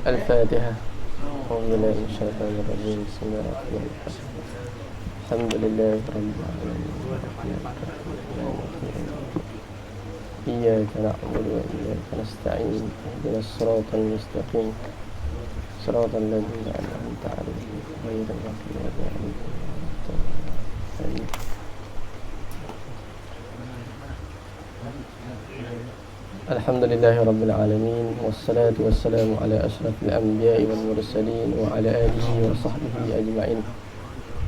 الفاتحة. أعوذ بالله من الشيطان الرجيم. بسم الله الرحمن الرحيم. الحمد لله رب العالمين الرحمن الرحيم إياك نعبد وإياك نستعين اهدنا الصراط المستقيم صراط الذين أنعمت عليهم غير المغضوب عليهم ولا الضالين. الحمد لله رب العالمين والصلاة والسلام على أشرف الأنبياء والمرسلين وعلى آله وصحبه أجمعين.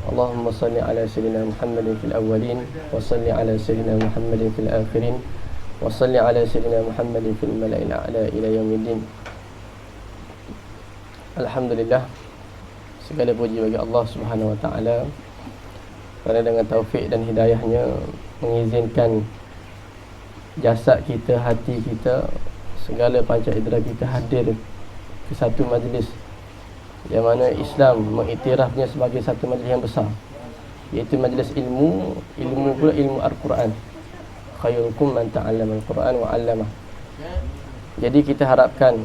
اللهم صل على سيدنا محمد في الأولين وصل على سيدنا محمد في الآخرين وصل على سيدنا محمد في الملأ الأعلى إلى يوم الدين. Alhamdulillah, segala puji bagi Allah Subhanahu wa taala kerana dengan taufik dan hidayahnya mengizinkan jasad kita, hati kita, segala panca indera kita hadir ke satu majlis yang mana Islam mengiktirafnya sebagai satu majlis yang besar, iaitu majlis ilmu pula ilmu Al-Quran. Khairukum man ta'allama Al-Quran wa 'allamah. Jadi kita harapkan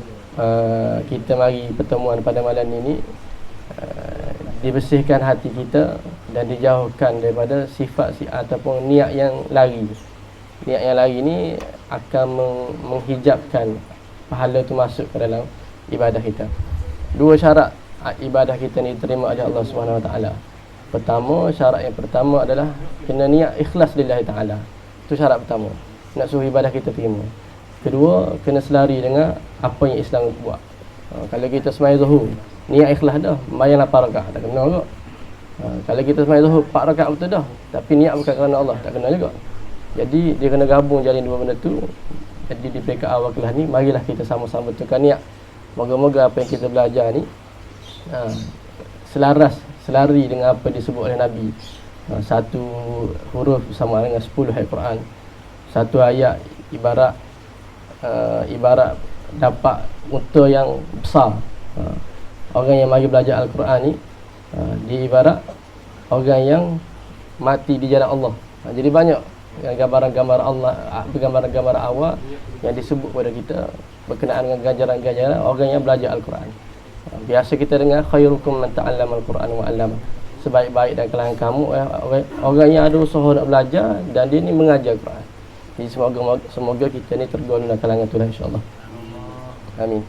kita mari pertemuan pada malam ini dibersihkan hati kita dan dijauhkan daripada sifat ataupun niat yang lari. Niat yang lari ni akan menghijabkan pahala tu masuk ke dalam ibadah kita. Dua syarat ibadah kita ni diterima oleh Allah Subhanahu Wa Taala. Pertama, syarat yang pertama adalah kena niat ikhlas lillahi taala. Itu syarat pertama. Nak suruh ibadah kita terima. Kedua, kena selari dengan apa yang Islam buat. Kalau kita sembahyang zuhur, niat ikhlas dah, sembahyang 8 rakaat, tak kena juga. Kalau kita sembahyang zuhur 4 rakaat betul dah, tapi niat bukan kerana Allah, tak kena juga. Jadi dia kena gabung jalin dua benda tu. Jadi di peringkat awal kelas ni, marilah kita sama-sama betulkan niat. Moga-moga apa yang kita belajar ni selari dengan apa disebut oleh Nabi. Satu huruf sama dengan 10 ayat Quran. Satu ayat ibarat dapat unta yang besar. Orang yang mari belajar Al-Quran ni dia ibarat orang yang mati di jalan Allah. Jadi banyak gambaran-gambar Allah, gambaran-gambar awal yang disebut kepada kita berkenaan dengan ganjaran-ganjaran orang yang belajar Al-Quran. Biasa kita dengar khairukum man ta'allama Al-Quran wa 'allama. Sebaik-baik dan kalangan kamu orang yang ada usaha nak belajar dan dia ni mengajar Al-Quran. Jadi semoga kita ni tergolong dalam kalangan tu lah, insya-Allah. Amin.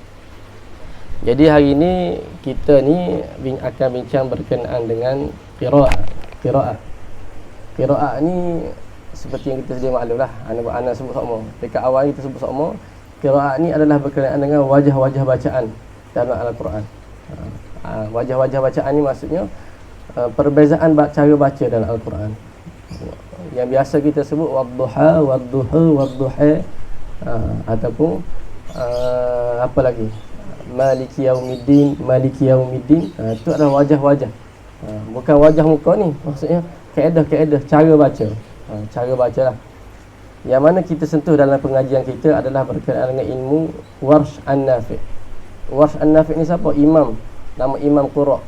Jadi hari ini kita ni akan bincang berkenaan dengan qiraat. Qiraat ni seperti yang kita sedia maklum lah, ana sebut sama. Dekat awal kita sebut sama, qiraat ni adalah berkenaan dengan wajah-wajah bacaan dalam Al-Quran. Wajah-wajah bacaan ni maksudnya perbezaan cara baca dalam Al-Quran. Yang biasa kita sebut wadduha, wadduha, ataupun apa lagi? Maliki yaumiddin. Itu adalah wajah-wajah. Bukan wajah muka ni, maksudnya kaedah-kaedah cara baca. Cara bacalah. Yang mana kita sentuh dalam pengajian kita adalah berkenaan dengan ilmu Warsh An-Nafi'. Warsh An-Nafi' ni siapa? Imam. Nama Imam Qura'.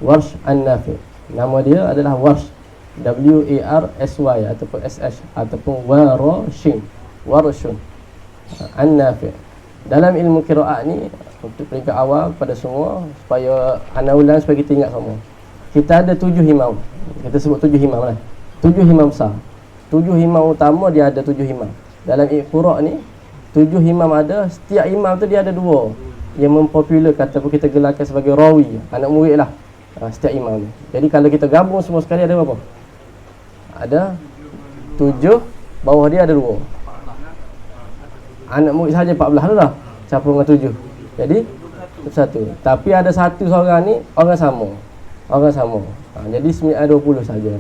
Warsh An-Nafi'. Nama dia adalah Warsh, W-A-R-S-Y ataupun S-H ataupun Warshun An-Nafi'. Dalam ilmu qiraat ni, untuk peringkat awal pada semua, supaya ana ulang supaya kita ingat semua. Kita ada 7 imam. Kita sebut 7 imam lah. 7 imam besar. 7 imam utama dia ada 7 imam. Dalam qiraat ni 7 imam ada, setiap imam tu dia ada 2 yang mempopular ataupun kita gelarkan sebagai rawi, anak murid lah. Setiap imam ni. Jadi kalau kita gabung semua sekali ada berapa? Ada 7, bawah dia ada 2. Anak murid saja 14 dah. Campur dengan 7. Jadi 1. Tapi ada satu seorang ni orang sama. Jadi sebenarnya 20 saja.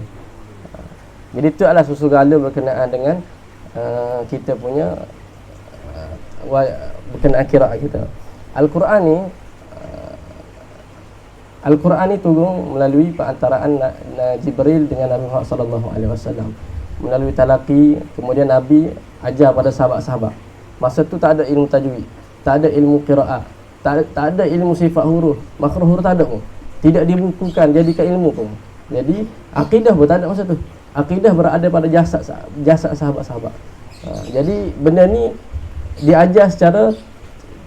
Jadi itu adalah susu-gala berkenaan dengan kita punya berkenaan qiraat kita. Al-Quran ni turun melalui perantaraan Jibril dengan Nabi Muhammad sallallahu alaihi wasallam. Melalui talaqi, kemudian Nabi ajar pada sahabat-sahabat. Masa tu tak ada ilmu tajwid, tak ada ilmu qiraat, tak ada ilmu sifat huruf, makhraj huruf tak ada pun. Tidak dibukukan jadikan ilmu pun. Jadi akidah pun tak ada masa tu. Akidah berada pada jasad sahabat-sahabat. Jadi benda ni diajar secara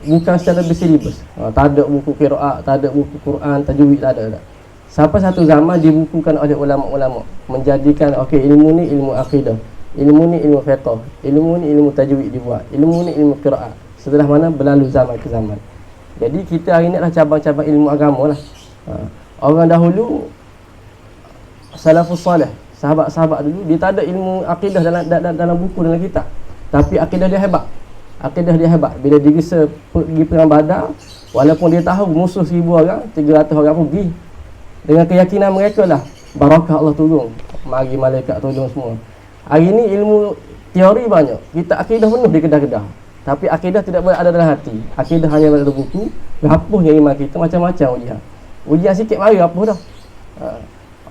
bukan secara bersilibus. Tak ada buku qiraat, tak ada buku Quran, tajwid, tak ada. Sampai satu zaman dibukukan oleh ulama-ulama, menjadikan okey, ilmu ni ilmu akidah, ilmu ni ilmu fiqh, ilmu ni ilmu tajwid dibuat, ilmu ni ilmu qiraat. Setelah mana berlalu zaman ke zaman. Jadi kita hari ni adalah cabang-cabang ilmu agama lah. Orang dahulu, salafus salih, sahabat-sahabat dulu, dia tak ada ilmu akidah dalam buku, dalam kitab. Tapi akidah dia hebat. Akidah dia hebat. Bila dia pergi perang Badar, walaupun dia tahu musuh 1000 orang, 300 orang pergi, dengan keyakinan mereka lah barakah Allah tolong, mari malaikat tolong semua. Hari ni ilmu teori banyak, kita akidah penuh di kedah-kedah, tapi akidah tidak boleh ada dalam hati. Akidah hanya ada buku, hapusnya iman kita macam-macam ujian sikit mari hapus dah.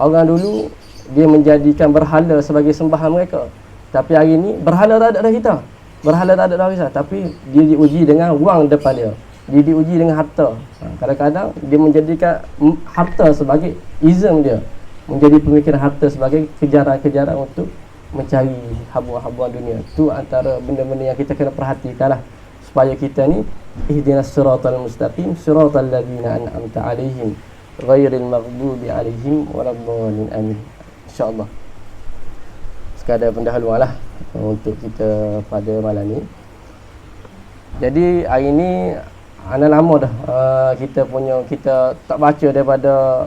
Orang dulu dia menjadikan berhala sebagai sembahan mereka, tapi hari ni berhala tak ada dah kita. Berhala tak ada dah kita, tapi dia diuji dengan wang depan dia. Dia diuji dengan harta. Kadang-kadang dia menjadikan harta sebagai izm dia, menjadi pemikiran harta sebagai kejaran-kejaran untuk mencari habuan-habuan dunia. Itu antara benda-benda yang kita kena perhatikan lah, supaya kita ni ihdinas siratal mustaqim siratal ladzina an'amta alaihim ghairil maghdubi alaihim waladdallin, amin. InsyaAllah sekadar pendahuluan lah untuk kita pada malam ni. Jadi hari ni ana lama dah kita tak baca daripada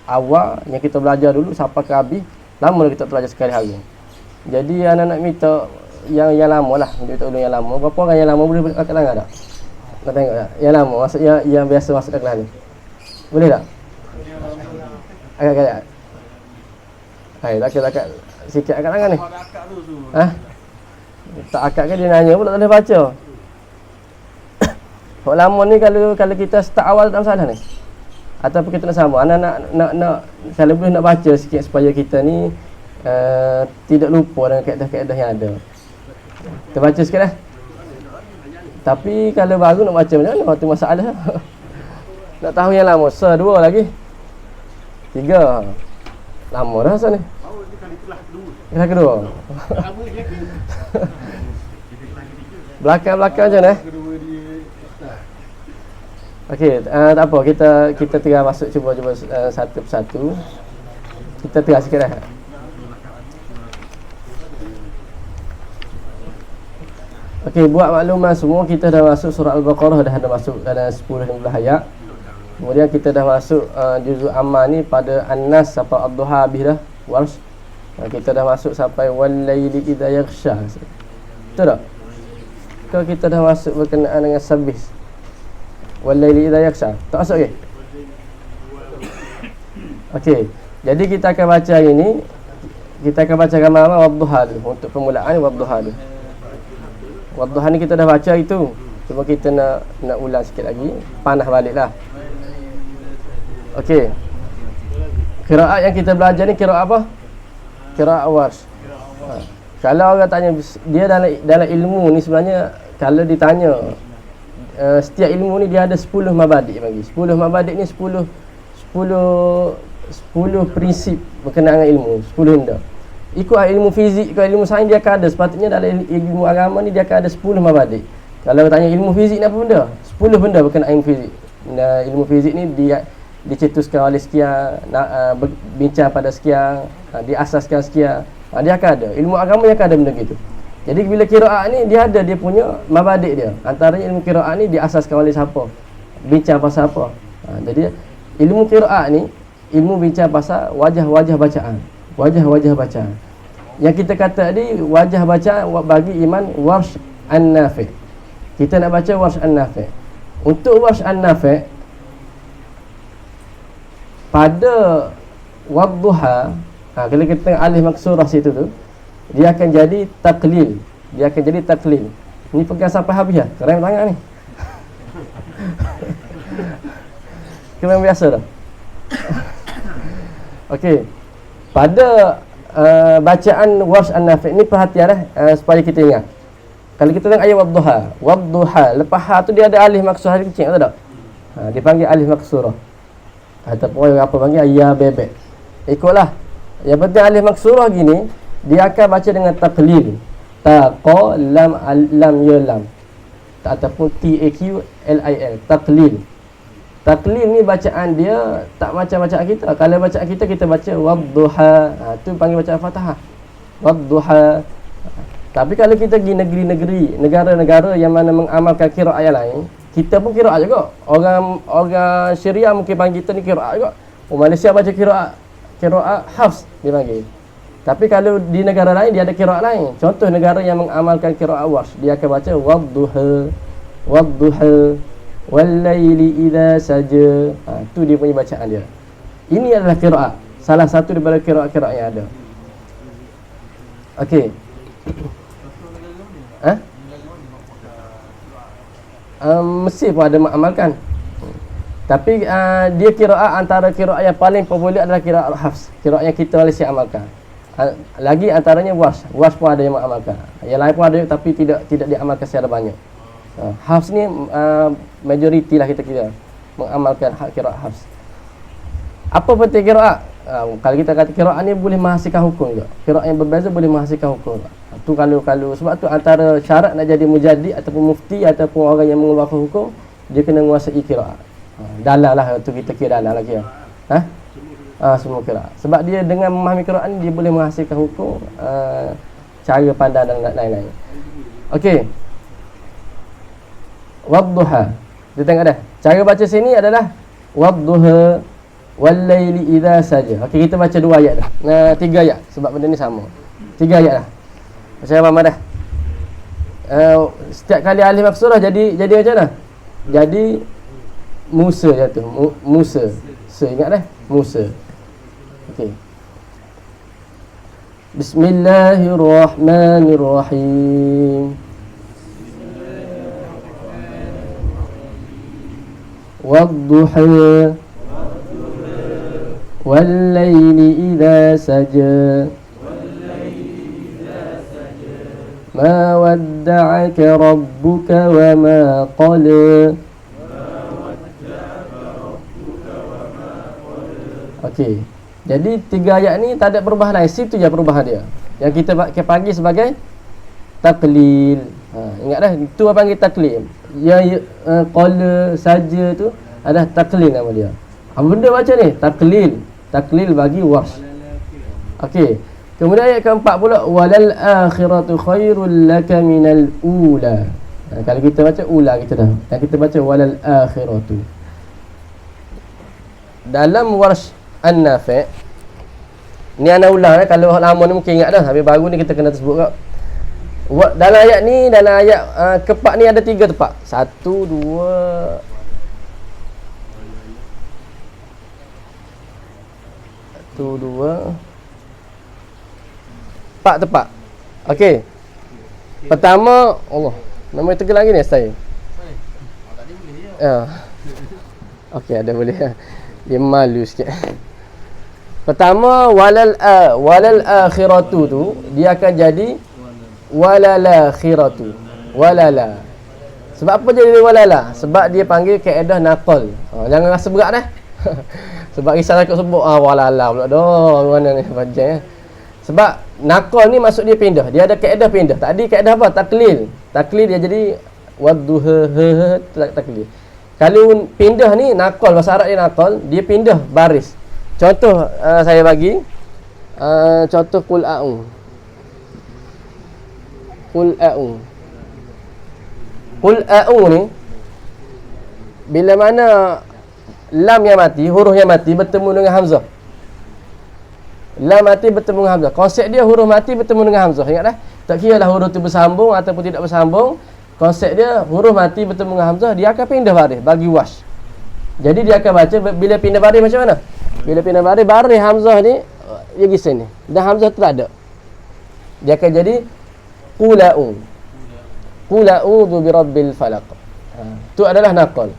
awal yang kita belajar dulu sampai ke habis. Lama dah kita belajar sekali hari. Jadi ana nak minta yang lama lah, minta tolong yang lama. Berapa orang yang lama boleh angkat tangan tak? Nak tengok tak? Yang lama, maksudnya yang biasa masuk dalam kelas ni. Boleh tak? Angkat. Hai, tak sikit angkat tangan ni. Ha? Tak akak ke dia nanya pula tak boleh baca. Hak lama ni kalau kita start awal tak masalah ni. Ataupun kita nak sama. Anak nak kalau boleh nak baca sikit supaya kita ni tidak lupa dengan kaedah-kaedah yang ada. Kita baca sikit lah. Tapi kalau baru nak baca macam mana? Waktu masalah. Nak tahu yang lama. 2 lagi. 3. Lama dah asal ni. Kelas kedua. Belakang-belakang macam mana? Okey, tak apa, kita tengah masuk, cuba satu persatu. Kita tengah sikit dah. Okey, buat makluman semua, kita dah masuk surah Al-Baqarah, dah ada masuk dalam 10-15 ayat. Kemudian kita dah masuk juzul amma ni pada An-Nas sampai Ad-Duha habis dah. Warsh. Kita dah masuk sampai wal-laili idza yaghsha. Betul tak? Kalau kita dah masuk berkenaan dengan sabis wal-laili idza yaghsha. Tak masuk ke? Okey. Jadi kita akan baca hari ni. Kita akan baca ramai-ramai wadduha untuk permulaan wadduha. Wadduha ni kita dah baca itu. Cuma kita nak ulang sikit lagi, panah baliklah. Okey. Qiraat yang kita belajar ni qiraat apa? Qiraat Warsh. Kalau orang tanya dia dalam ilmu ni, sebenarnya kalau ditanya setiap ilmu ni dia ada 10 mabadik bagi. 10 mabadik ni 10 prinsip berkenaan dengan ilmu, 10 benda. Ikut ilmu fizik, ikut ilmu sains dia akan ada, sepatutnya dalam ilmu agama ni dia akan ada 10 mabadik. Kalau tanya ilmu fizik ni apa benda? 10 benda berkenaan ilmu fizik. Ilmu fizik ni dia dicetuskan oleh sekian, bincang pada sekian, diasaskan sekian. Dia akan ada. Ilmu agama yang akan ada benda gitu. Jadi bila qiraat ni dia ada dia punya mabadik dia. Antaranya ilmu qiraat ni diasaskan oleh siapa? Bincang pasal apa? Jadi ilmu qiraat ni ilmu bincang pasal wajah-wajah bacaan. Wajah-wajah bacaan. Yang kita kata tadi wajah bacaan bagi iman Warsh An-Nafi'. Kita nak baca Warsh An-Nafi'. Untuk Warsh An-Nafi' pada wadduha, kalau kita tengok alif maksurah situ tu, dia akan jadi taklil. Dia akan jadi taklil. Ni pegang sampai habis lah. Keren tangan ni. Keren biasa dah. Okey. Pada bacaan Warsh An-Nafi' ni perhatian lah, supaya kita ingat. Kalau kita tengok ayat wadduha, lepas ha tu dia ada alif maksurah kecil, tak? Dipanggil alif maksurah. Ataupun apa panggil ya bebek. Ikutlah. Yang penting alif maksurah gini, dia akan baca dengan taklil. Ta qa lam lam ya lam. ataupun TAQLIL, taqlil. Taqlil ni bacaan dia tak macam bacaan kita. Kalau bacaan kita baca wadduha, tu panggil bacaan Fatihah, wadduha. Tapi kalau kita pergi negeri-negeri, negara-negara yang mana mengamalkan qiraat yang lain, kita pun qiraat juga. Orang Syria mungkin panggil kita ni qiraat juga. Malaysia baca qiraat Hafs dia panggil. Tapi kalau di negara lain dia ada qiraat lain. Contoh negara yang mengamalkan qiraat Warsh, dia akan baca wadduha wal laili idza saja. Tu dia punya bacaan dia. Ini adalah qiraat, salah satu daripada qiraat-qiraat yang ada. Okey. Mesir pun ada mengamalkan. Tapi dia qiraat, antara qiraat yang paling popular adalah qiraat Hafs, qiraat yang kita Malaysia amalkan. Lagi antaranya Warsh pun ada yang mengamalkan. Yang lain pun ada tapi tidak diamalkan secara banyak. Hafs ni majoriti lah kita mengamalkan qiraat Hafs. Apa penting qiraat? Kalau kita kata qiraat ni boleh menghasilkan hukum juga. Qiraat yang berbeza boleh menghasilkan hukum. Tu kalau sebab tu antara syarat nak jadi mujaddid ataupun mufti ataupun orang yang mengeluarkan hukum, dia kena menguasai qiraat. Dalam lah tu kita kira dalam lagi. Semua qiraat. Sebab dia dengan memahami qiraat ni dia boleh menghasilkan hukum, cara pandang dan lain-lain. Okey. Wadduha. Kita tengok dah. Cara baca sini adalah wadduha wal laili idza saja. Okey, kita baca 2 ayat dah. 3 ayat sebab benda ni sama. 3 ayat dah. Macam mana dah? Setiap kali alif maksurah jadi macam mana? Jadi Musa jatuh. Musa. Ingat dah? Musa. Okey. Bismillahirrahmanirrahim. Wadduha wal laili idza saja. Ma wadda'aka rabbuka wa ma qala. Okey. Jadi 3 ayat ni tak ada perubahan lain. Situ je perubahan dia. Yang kita panggil sebagai taqlil. Ingat dah, itu apa panggil taqlil. Yang qala saja tu adalah taqlil nama dia. Apa benda baca ni? Taqlil bagi Warsh. Okey. Kemudian ayat keempat pula, walal akhiratu khairul laka minal ula. Kalau kita baca ula kita dah. Dan kita baca walal akhiratu. Dalam Warsh An-Nafi', ni ana ulang kalau lama ni mungkin ingat dah, habis baru ni kita kena tersebut kak. Dalam ayat ni, dalam ayat keempat ni ada 3 tempat. 1, 2 4 tempat. Okey. Pertama, Allah, nama tegal lagi ni saya. Tadi boleh ya. Okey, ada boleh. Dia malu sikit. Pertama, walal akhiratu tu dia akan jadi walal akhiratu. Walala. Sebab apa jadi walala? Sebab dia panggil kaedah naqal. Jangan rasa berat dah. Sebab risau takut sebut walala pula dah. Mana ni panjang. Sebab naqal ni maksud dia pindah. Dia ada kaedah pindah. Tadi kaedah apa? Taklil. Taklil dia jadi wadduha taklil. Kalau pindah ni naqal, bahasa Arab dia naqal, dia pindah baris. Contoh saya bagi contoh qul a'u. Qul a'u ni bila mana lam yang mati, huruf yang mati bertemu dengan hamzah. Lam mati bertemu dengan hamzah. Konsep dia huruf mati bertemu dengan hamzah. Ingat dah? Tak kira lah huruf tu bersambung ataupun tidak bersambung. Konsep dia huruf mati bertemu dengan hamzah, dia akan pindah baris bagi Warsh. Jadi dia akan baca bila pindah baris macam mana? Bila pindah baris hamzah ni dia pergi sini. Dan hamzah tu tak ada. Dia akan jadi qula'u. Qula'udzu birabbil falaq. Tu adalah naqal.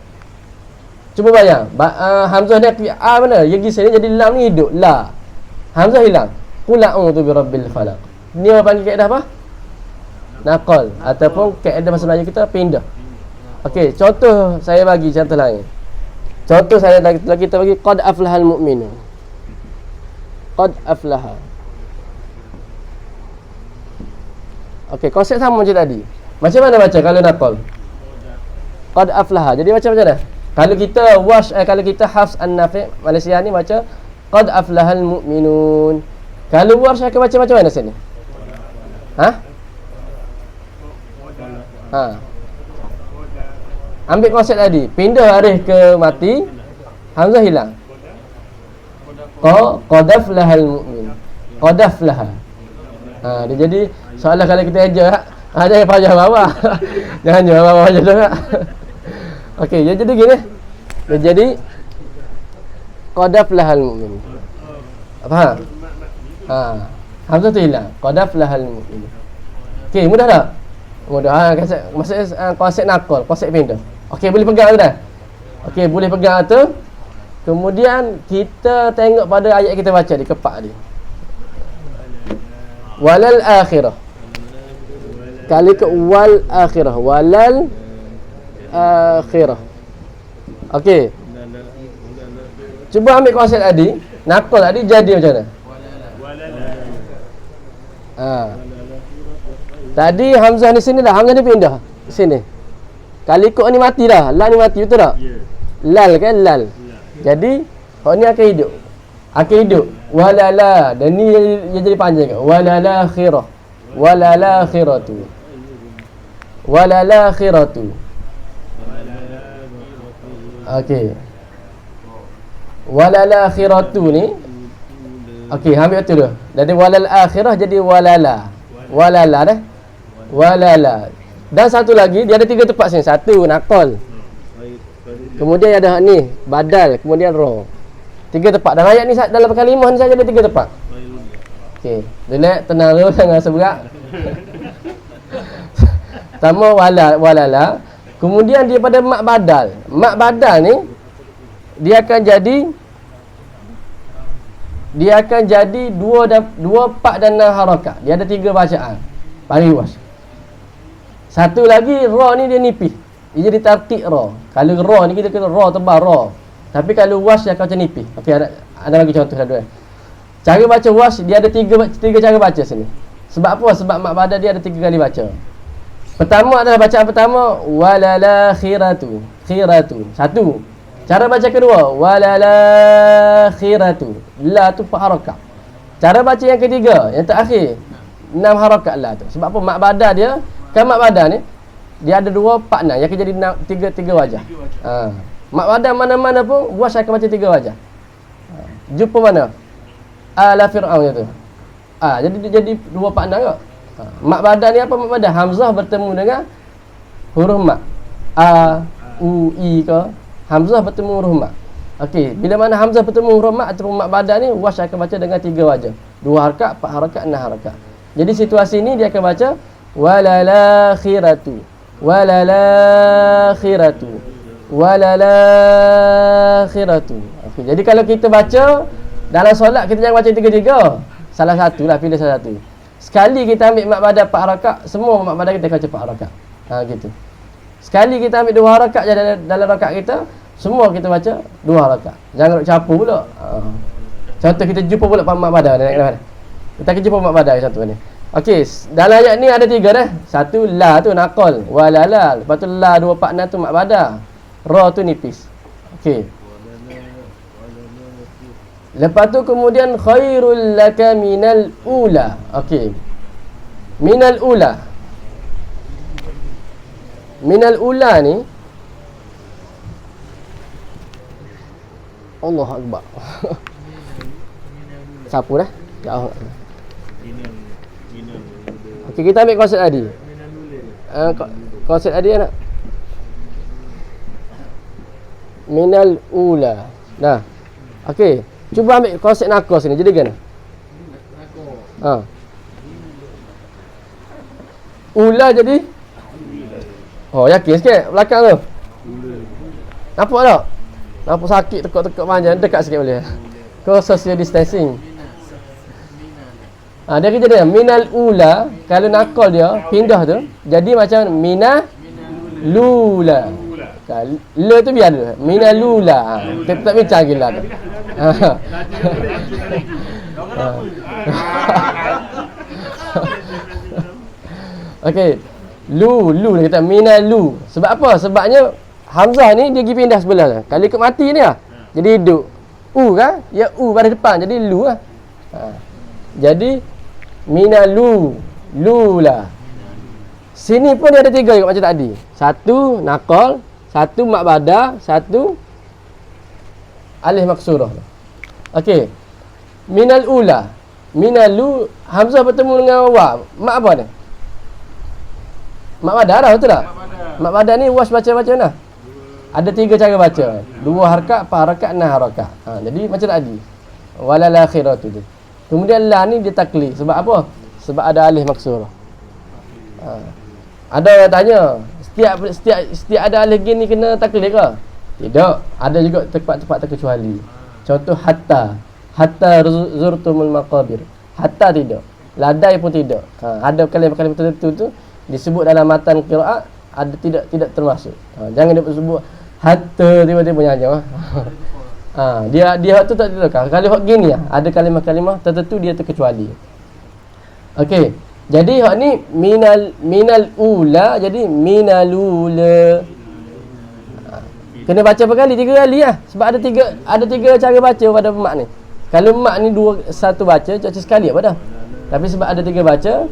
Cuba bayang, hamzah ni mana? Dia pergi sini jadi lam ni hidup. La. Hamzah hilang. Qula'udzu birabbil falaq. Ni orang panggil kaedah apa? Naqal ataupun kaedah bahasa Melayu kita pindah. Okey, contoh saya bagi contoh lain. Contoh saya kita bagi qad aflahal mu'minun. Qad aflaha. Okey, konsep sama macam tadi. Macam mana baca kalau naqal? qad aflaha. Jadi macam mana? Kalau kita kalau kita Hafs an-Nafi' Malaysia ni baca qad aflahal mu'minun. Kalau Warsh akan baca macam mana sini? Ambil konsep tadi, pindah arif ke mati, hamzah hilang. Qad aflahal mu'min. Qad aflaha. Dia jadi soalan kalau kita aja jangan payah bawah. Jangan jawab bawah aja dah. Okey, jadi gini. Dia jadi qad aflahal mu'min. Faham? Hamzah tu hilang. Qad aflahal mu'min. Okey, mudah tak? Mudah. Maksudnya konsep nakal, konsep pindah. Okey, boleh pegang tu dah. Okey, boleh pegang tu. Kemudian kita tengok pada ayat kita baca di kepak dia. Walal akhirah. Kali ke wal akhirah. Walal akhirah. Okey. Cuba ambil konsep tadi. Nakal tadi jadi macam mana? Tadi hamzah ni sini dah. Hamzah ni pindah sini. Kali kok ni mati dah. La ni mati, betul tak? Lal kan, lal. Jadi kok ni akan hidup. Akan hidup. Walala. Dan ni dia jadi panjang kan. Walala akhirah. Walala akhiratu. Walala akhiratu. Okey. Walala akhiratu ni. Okey, ambil betul dah. Jadi walal akhirah jadi walala. Walala dah. Walala. Dan satu lagi, dia ada 3 tempat sini. Satu, nakal. Kemudian ada ni, badal. Kemudian roh. 3 tempat. Dan ayat ni dalam kalimah ni saja ada 3 tempat. Okey. Relax, tenang dulu. Jangan rasa berat. Pertama, walala. Kemudian dia pada mak badal. Mak badal ni, dia akan jadi dua pak dan 6 harakat. Dia ada 3 bacaan. Paling luas. Satu lagi ra ni dia nipis. Dia jadi tartiq ra. Kalau ra ni kita kena ra tebal ra. Tapi kalau was dia akan macam nipis. Okey, ada lagi contoh satu. Cara baca was dia ada 3 cara baca sini. Sebab apa? Sebab mak badal dia ada 3 kali baca. Pertama adalah bacaan pertama walala khiratu. Khiratu. Satu. Cara baca kedua walala khiratu. La tu 4 harakat. Cara baca yang ketiga, yang terakhir 6 harakat la tu. Sebab apa? Mak badal dia, kan mak badal ni dia ada 2 pak 6 yang akan jadi 3 wajah. Mak badal mana-mana pun was akan baca 3 wajah. Jumpa mana? Ala Fir'aun tu. Jadi 2 pak 6 ke? Mak badal ni apa mak badal? Hamzah bertemu dengan huruf mak. A, U, I ke? Hamzah bertemu huruf mak. Okey, bila mana hamzah bertemu huruf mak ataupun mak badal ni, wash akan baca dengan 3 wajah. 2 harakat, 4 harakat, 6 harakat. Jadi situasi ni dia akan baca walalakhiratu. Walalakhiratu. Walalakhiratu. Okey, jadi kalau kita baca dalam solat kita jangan baca 3-3. Salah satulah, pilih salah satu. Sekali kita ambil mak badal 4 harakat, semua mak badal kita akan baca 4 harakat. Gitu. Sekali kita ambil 2 harakat dalam rakaat kita, semua kita baca 2 harakat. Jangan nak campur pula. Contoh kita jumpa pula mak badal naik. Kita akan jumpa mak badal contoh ni. Okey, dalam ayat ni ada 3 dah. Satu la tu naqal, walala. Lepas tu la 2 pak 6 tu mak badal. Ra tu nipis. Okey. Lepas tu kemudian khairul laka minal ula. Okey. Minal ula. Minal ula ni Allah Akbar. Siapa dah? Jauh. Okey, kita ambil konsep tadi. Konsep tadi anak. Minal ula. Nah. Okey, cuba ambil konsep nakal sini. Jadi kan? Ula jadi yakin sikit belakang tu. Nampak tak? Nampak sakit tekuk-tekuk panjang. Dekat sikit boleh. Kau social distancing. Dia kata dia minal ula. Kalau nakal dia pindah tu jadi macam mina lula. La tu biar tu. Mina lula. Tetap bincang gila tu. Okey. Lu dia kata mina lu. Sebab apa? Sebabnya Hamzah ni dia pergi pindah sebelah kan. Kalau ikut mati ni lah. Jadi hidup. Kan? Ya pada depan. Jadi lu lah. Jadi minalu. Lu lah. Sini pun dia ada 3 juga macam tadi. 1 naqal, 1 mak bada, 1 alif maksurah. Okey. Minal ula. Minalu Hamzah bertemu dengan wa. Mak apa ni? Mak bada dah, betul tak? Mak bada ni wash baca mana? Ada 3 cara baca. 2 harakat, 4 harakat, 6 harakat. Jadi macam tadi. Walal akhiratu tu. Kemudian la ni dia taklid. Sebab apa? Sebab ada alif maksurah. Ada orang tanya, setiap ada alif gini kena taklid ke? Tidak. Ada juga tempat-tempat terkecuali. Contoh hatta zurtumul maqabir. Hatta tidak. Ladai pun tidak. Ada kalimah-kalimah tertentu tu disebut dalam matan qiraat, ada tidak termasuk. Jangan dia sebut hatta tiba-tiba nyanyi. Dia tu tak diletakkan. Kalau hak gini ada kalimah-kalimah tertentu dia terkecuali. Okey. Jadi hak ni minal ula, jadi minalula. Kena baca berkali, 3 kali lah. Sebab ada tiga cara baca pada mak ni. Kalau mak ni satu baca, baca sekali apa dah. Tapi sebab ada 3 baca,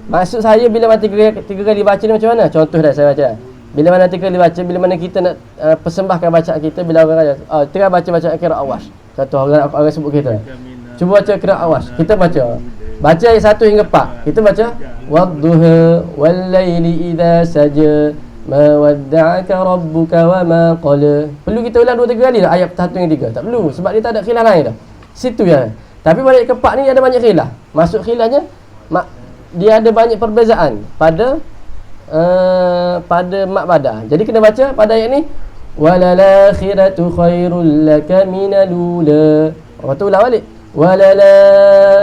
maksud saya bila mana 3 kali baca ni macam mana? Contoh dah saya baca. Bila mana 3 kali baca, bila mana kita nak persembahkan bacaan kita, bila orang kata, tengah baca qiraat awash. Contoh orang sebut kita. Cuba baca qiraat awash. Kita baca ayat 1 hingga 4. Kita baca wadduha wal laili idza saja ma wadda'aka rabbuka wa ma qala. Perlu kita ulang 2-3 kali dah ayat 1 hingga 3? Tak perlu, sebab dia tak ada khilaf lain dah. Situ ya. Tapi balik ke 4 ni ada banyak khilaf. Maksud khilafnya dia ada banyak perbezaan pada mak badah. Jadi kena baca pada ayat ni walal akhiratu khairul laka minal ula. Lepas tu ulang balik walal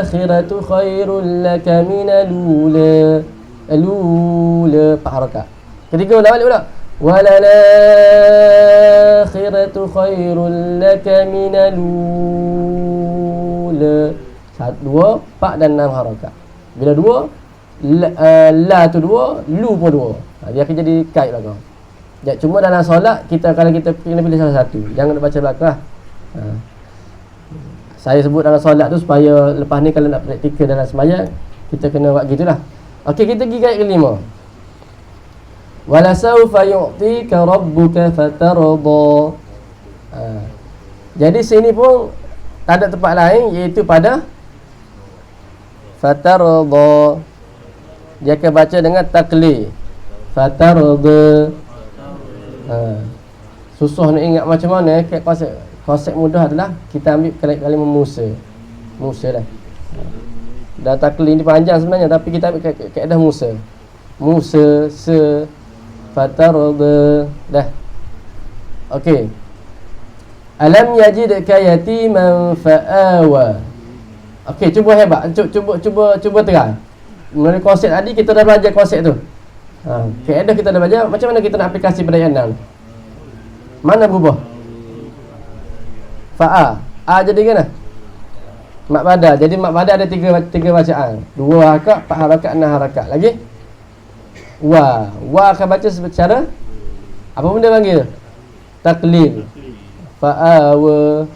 akhiratu khairul laka minal ula. Al-ula 4 harakat. Ketiga ulang balik pula walal akhiratu khairul laka minal ula. 1 2 4 dan 6 harakat. Bila 2 la tu 2, lu pun 2. Dia akan jadi kait lah kau. Cuma dalam solat kalau kita kena pilih salah satu. Jangan nak baca belakang. Saya sebut dalam solat tu supaya lepas ni kalau nak praktikal dalam sembahyang, kita kena buat gitulah. Okey, kita pergi ayat kelima. Wala sawfa yu'tika rabbuka fatarda. Jadi sini pun tak ada tempat lain iaitu pada fatarda. Dia akan baca dengan taklid. Fatarda. Susah nak ingat macam mana. Konsep mudah adalah kita ambil kalimah Musa. Musa lah. Dan taklid ni panjang sebenarnya, tapi kita ambil kaedah Musa. Musa fatarda. Dah. Okey. Alam yajidka yatiman fa'awa. Okey, cuba hebat. Cuba terang. Melalui konsep tadi kita dah belajar konsep tu. Kaedah kita dah belajar. Macam mana kita nak aplikasi pada ayat 6? Mana berubah? Fa'a. Jadi kan? Mak bada. Jadi mak bada ada 3 bacaan. 2 harakat, 4 harakat, 6 harakat. Lagi? Wa akan baca secara apa pun dia panggil? Taklil. Fa'awa.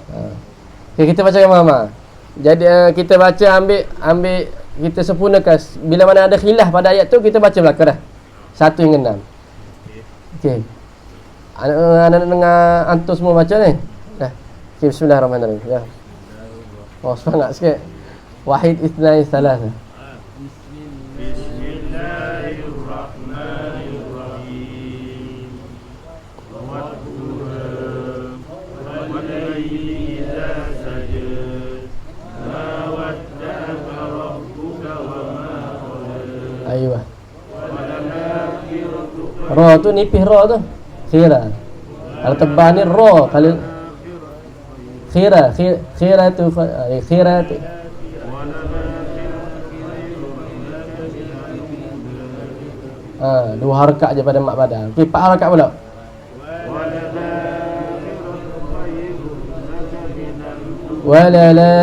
Okay, kita baca sama-sama. Jadi kita baca ambil kita sempurnakan. Bila mana ada khilaf pada ayat tu, kita baca belakang dah 1 hingga 6. Okey. Anak dengar antum semua baca ni. Dah. Okey, bismillahirrahmanirrahim. Ya. Oh, semangat sikit. Wahid ithnai thalatha. Ayuh. Ra tu nipis ra tu. Khira. Kalau tebal ni ra, kalau khira tu khira tu. Dua harakat je pada mak badan. Okey, 4 harakat pula. Walala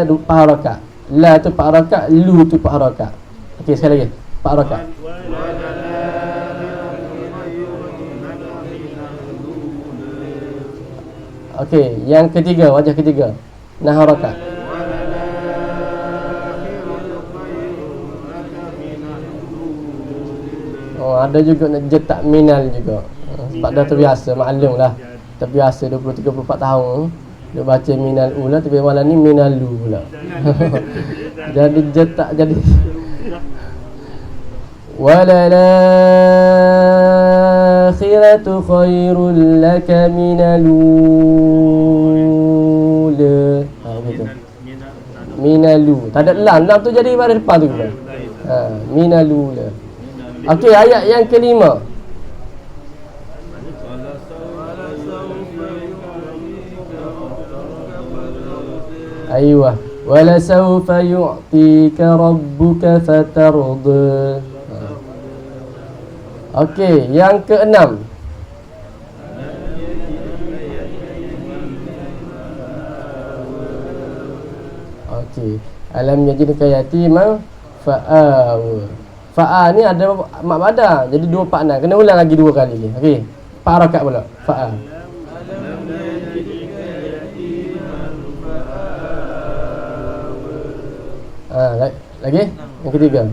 4 harakat. La tu 4 harakat, lu tu 4 harakat. Okey, sekali lagi. 4 harakat. Okey, yang ketiga, wajah ketiga. Nah harakat. Oh, ada juga jetak minal juga. Sebab dah terbiasa, maklum lah. Terbiasa 20-34 tahun dia baca minal ula, tapi malam ni minalu pula. Jadi jetak jadi walal akhiratu khairul laka minal ula. Gitu. Minalu. Tak ada lam tu jadi pada depan tu kan. Minalu ula. Okey, ayat yang kelima. Aywa, wala sawfa yu'tika rabbuka fatarda. Okey, yang keenam. Okey, alam yajidka yatima fa'aw. Fa'a ni ada mak pada, jadi dua pakna. Kena ulang lagi dua kali ni. Okey, 4 rakaat pula. Fa'a. Lagi yang ketiga.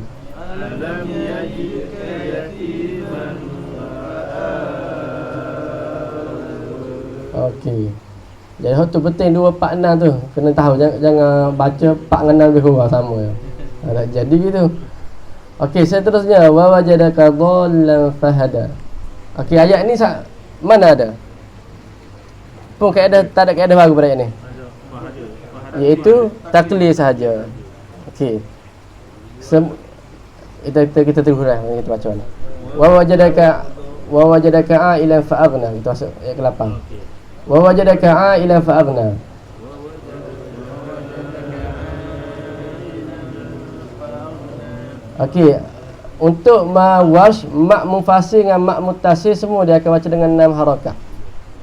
Okey. Jadi tu penting dua pak enam tu. Kena tahu, jangan baca pak dengan enam lebih kurang sama. Tak jadi gitu. Okey, seterusnya wa wajadaka dhallan fahada. Okey, ayat ni mana ada? Pun kaedah, tak ada kaedah baru pada ayat ni. Iaitu taklid sahaja. Okey. Kita terus lah kita baca ni. Wa wajadaka ailan fa'aghna. Itu masuk ayat ke-8. Wa wajadaka ailan fa'aghna. Okey. Untuk mawash, mak munfasil dengan mak muttasil semua dia akan baca dengan 6 harakat.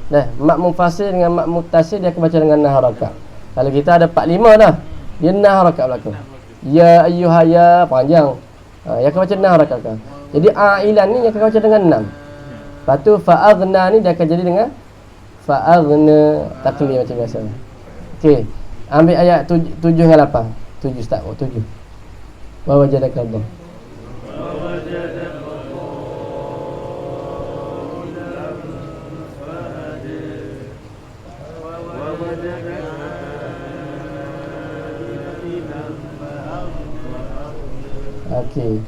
Nah, mak munfasil dengan mak muttasil dia akan baca dengan 6 harakat. Kalau kita ada 4-5 dah, dia 6 harakat berlaku. Ya ayyuhaya panjang. Dia akan baca 6 harakat kan. Jadi ailan ni dia akan baca dengan 6. Lepas tu fa'aghna ni dia akan jadi dengan fa'aghna, taklid macam biasa. Okey. Ambil ayat 7 dengan 8. 7 start. 7. Wa wajadaka Allah. Okey.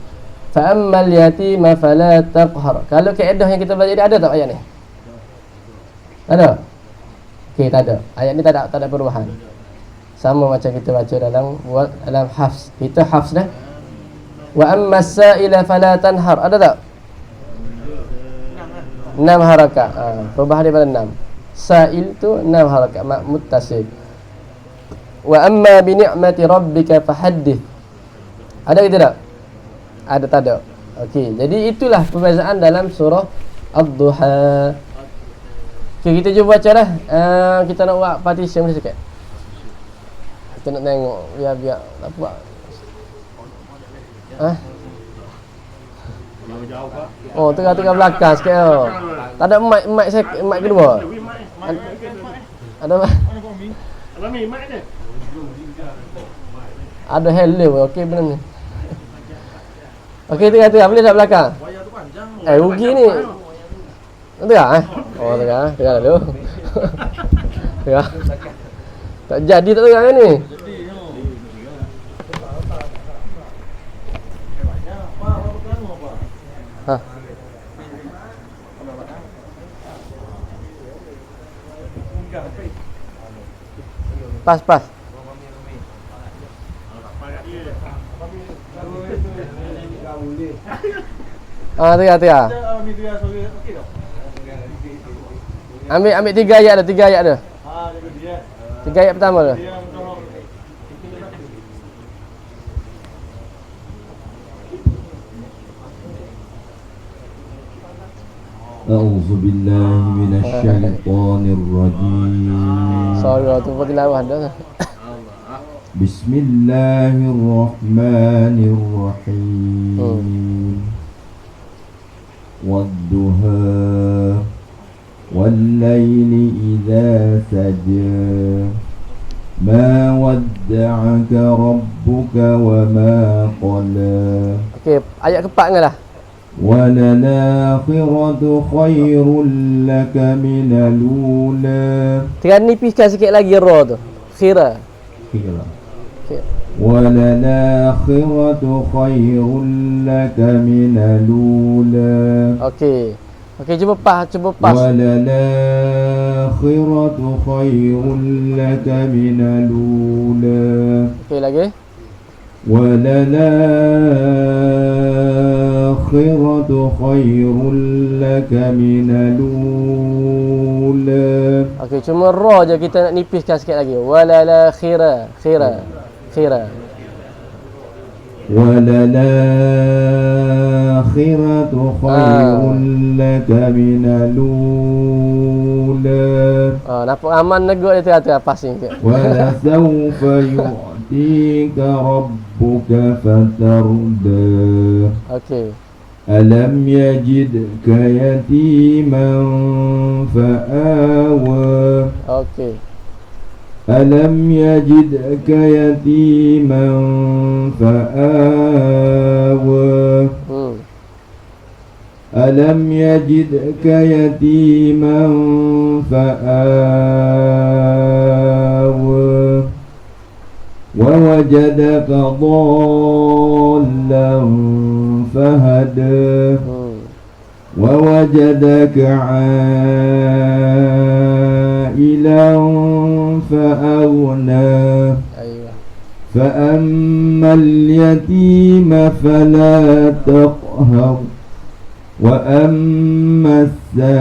Fa ammal yatima fala taqhar. Kalau kaedah yang kita belajar ada tak ayat ni? Ada? Okey, tak ada. Ayat ni tak ada perubahan. Sama macam kita baca dalam hafs. Kita hafs dah. Wa ammas sa'ila fala tanhar. Ada tak? 6 harakat. Perubahan daripada 6. Sa'il tu 6 harakat muttasil. Wa amma bi ni'mati rabbika fahaddith. Ada ke tidak? Ada, tak ada. Okey, jadi itulah perbezaan dalam surah Ad-Duha. Okey, kita cuba baca dah. Kita nak buat partition boleh sikit. Kita nak tengok biar tak buat. Oh, tengah-tengah belakang sikit oh. Tak ada mic saya, mic kedua. Ada mic ada. Ada hello. Okey benar ni. Okey, tengah-tengah boleh tak belakang? Rugi ni. Tengah Oh, tengah dulu. Tengah. Tak jadi tak tengah ni. Pas. Tengah. Ambil 3 ayat ada, 3 ayat ada. 3 ayat pertama tu. A'udzu billahi minasyaitonir rajim. Sorry tu buat tilawah dah. Bismillahirrahmanirrahim. Wadduha والليل إذا سجى ما ودعك ربك وما قلى. Okey, ayat keempat dengarlah. وللآخرة خير لك من الأولى. Tinggal nipiskan sikit lagi ra tu. Khira. Khira. Okey. وللآخرة خير لك من الأولى. Okey. Okey, cuba pas. وللآخرة خير لك من الأولى. Okey lagi. وللآخرة خير لك من الأولى. Okey, cuma ra je kita nak nipiskan sikit lagi. Walala khira. وللآخرة خير لك من الأولى. Nampak aman negak dia tengah passing sikit. ولسوف يعطيك ربك فترضى. Okey. ألم يجدك يتيما فآوى. Okey. ألم يجدك يتيما فآوى. ألم يجدك يتيما فآوى ووجدك ضالا فهدى ووجدك عائلا فأغنى. فأما اليتيم فلا تقهر وأما السائل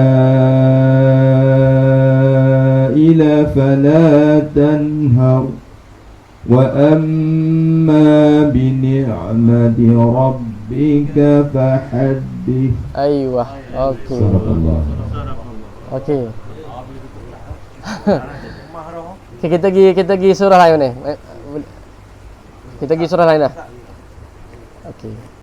فلا تنهر وأما بنعمة ربك فحدث. Aywa. Okey. Subhanallah. Okey. Okay, kita pergi surah lain ni. Kita pergi surah lain dah. Okey.